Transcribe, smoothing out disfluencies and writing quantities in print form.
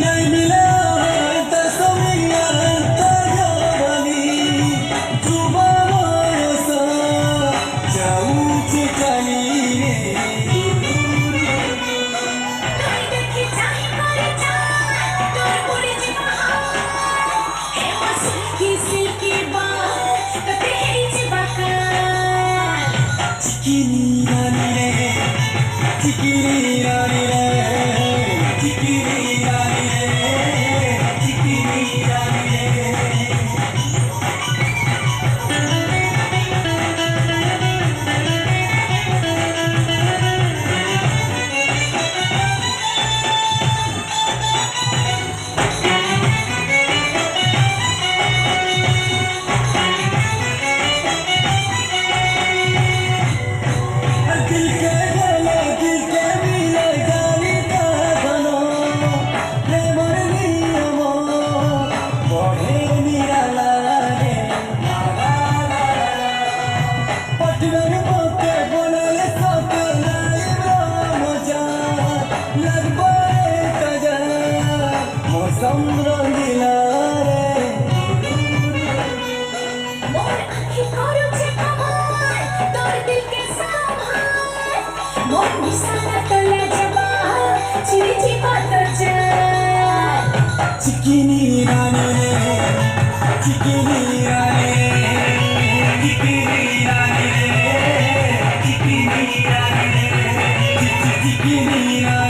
नहीं मिला तो समिया तो जवानी जुबान सा जाऊं चिकानी Tikini rani re, tikini rani re, tikini rani re, tikini rani re. दिल के गले दिल के मिले जानी का बनो प्रेम नियमो बढ़े निराला रे पटवन बोते बोले सोते लाई मजा लगबे तजा मौसम रंगीला रे मोर आँखी करू छे कमाल तोर दिल के संभाल मोर निशाना तले जबा चिरी चिपा तो जाल चिकिनी रानी रे चिकिनी रानी रे चिकिनी रानी रे चिकिनी रानी रे चिकिनी रानी